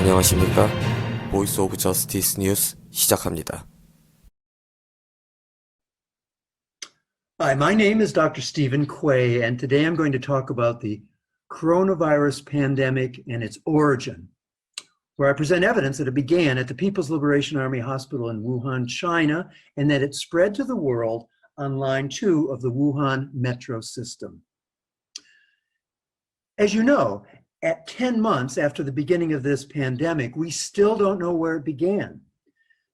안녕하십니까? 보이스 오브 저스티스 뉴스 시작합니다. Hi, my name is Dr. Quay, and today I'm going to talk about the coronavirus pandemic and its origin, where I present evidence that it began at the People's Liberation Army Hospital in Wuhan, China, and that it spread to the world on line 2 of the Wuhan metro system. As you know, at 10 months after the beginning of this pandemic, we still don't know where it began.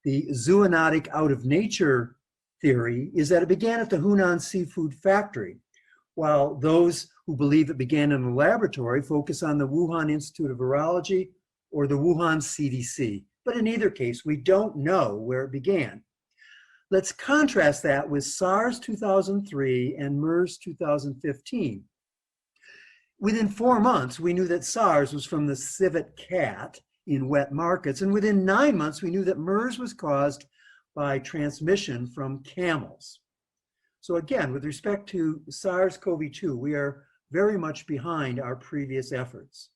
The zoonotic out of nature theory is that it began at the Hunan seafood factory, while those who believe it began in a laboratory focus on the Wuhan Institute of Virology or the Wuhan CDC. But in either case, we don't know where it began. Let's contrast that with SARS 2003 and MERS 2015. Within 4 months, we knew that SARS was from the civet cat in wet markets, and within 9 months, we knew that MERS was caused by transmission from camels. So again, with respect to SARS-CoV-2, we are very much behind our previous efforts.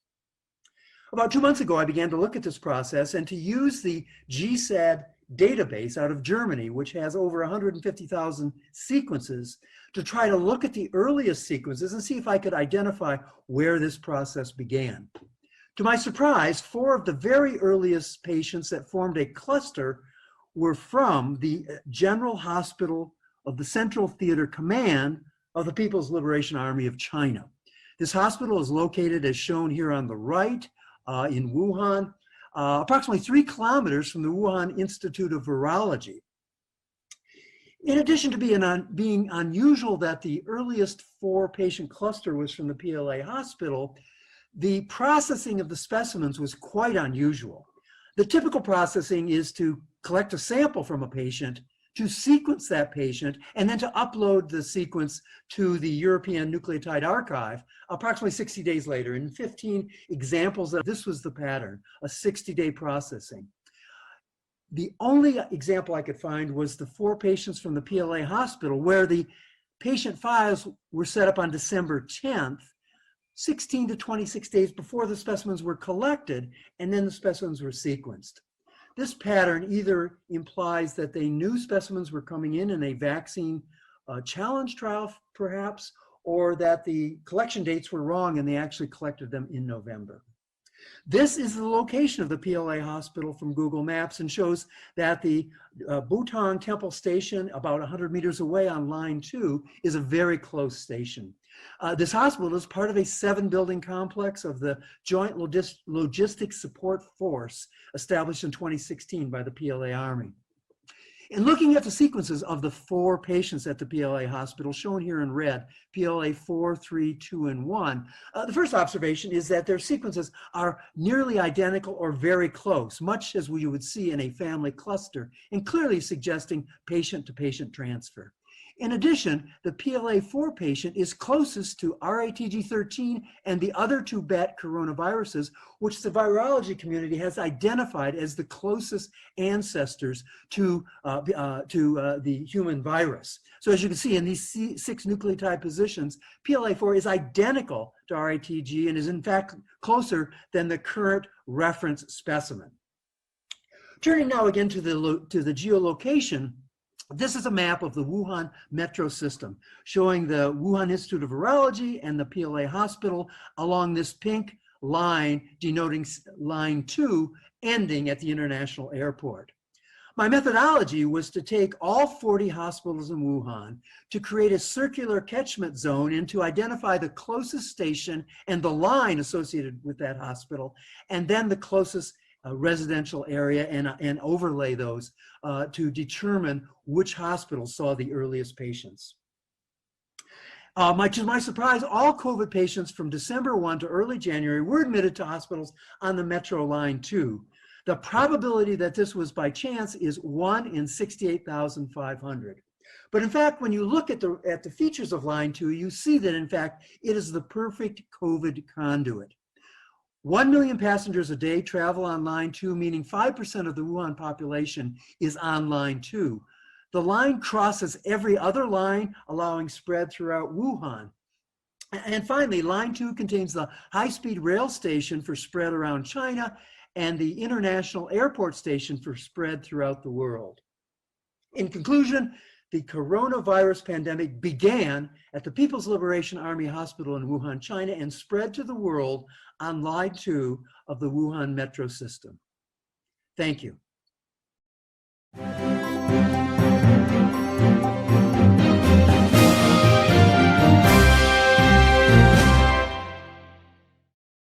About 2 months ago, I began to look at this process and to use the GSAD database out of Germany, which has over 150,000 sequences, to try to look at the earliest sequences and see if I could identify where this process began. To my surprise, 4 of the very earliest patients that formed a cluster were from the General Hospital of the Central Theater Command of the People's Liberation Army of China. This hospital is located, as shown here on the right, in Wuhan, approximately 3 kilometers from the Wuhan Institute of Virology. In addition to being unusual that the earliest 4-patient cluster was from the PLA hospital, the processing of the specimens was quite unusual. The typical processing is to collect a sample from a patient, to sequence that patient, and then to upload the sequence to the European Nucleotide Archive approximately 60 days later. In 15 examples, this was the pattern, a 60-day processing. The only example I could find was the 4 patients from the PLA hospital where the patient files were set up on December 10th, 16 to 26 days before the specimens were collected, and then the specimens were sequenced. This pattern either implies that they knew specimens were coming in a vaccine challenge trial, perhaps, or that the collection dates were wrong and they actually collected them in November. This is the location of the PLA hospital from Google Maps and shows that the Butong Temple Station, about 100 meters away on line 2, is a very close station. This hospital is part of a 7-building complex of the Joint Logistics Support Force established in 2016 by the PLA Army. In looking at the sequences of the 4 patients at the PLA hospital, shown here in red, PLA 4, 3, 2, and 1, the first observation is that their sequences are nearly identical or very close, much as we would see in a family cluster, and clearly suggesting patient-to-patient transfer. In addition, the PLA4 patient is closest to RATG13 and the other 2 bat coronaviruses, which the virology community has identified as the closest ancestors to the human virus. So as you can see in these 6 nucleotide positions, PLA4 is identical to RATG and is in fact closer than the current reference specimen. Turning now again to the geolocation, this is a map of the Wuhan metro system showing the Wuhan Institute of Virology and the PLA hospital along this pink line denoting line 2 ending at the international airport. My methodology was to take all 40 hospitals in Wuhan to create a circular catchment zone and to identify the closest station and the line associated with that hospital, and then the closest residential area and overlay those to determine which hospitals saw the earliest patients. To my surprise, all COVID patients from December 1 to early January were admitted to hospitals on the Metro Line 2. The probability that this was by chance is 1 in 68,500. But in fact, when you look at the features of Line 2, you see that in fact, it is the perfect COVID conduit. 1 million passengers a day travel on line 2, meaning 5% of the Wuhan population is on line 2. The line crosses every other line, allowing spread throughout Wuhan. And finally, line 2 contains the high-speed rail station for spread around China, and the international airport station for spread throughout the world. In conclusion, the coronavirus pandemic began at the People's Liberation Army Hospital in Wuhan, China, and spread to the world on line 2 of the Wuhan metro system. Thank you.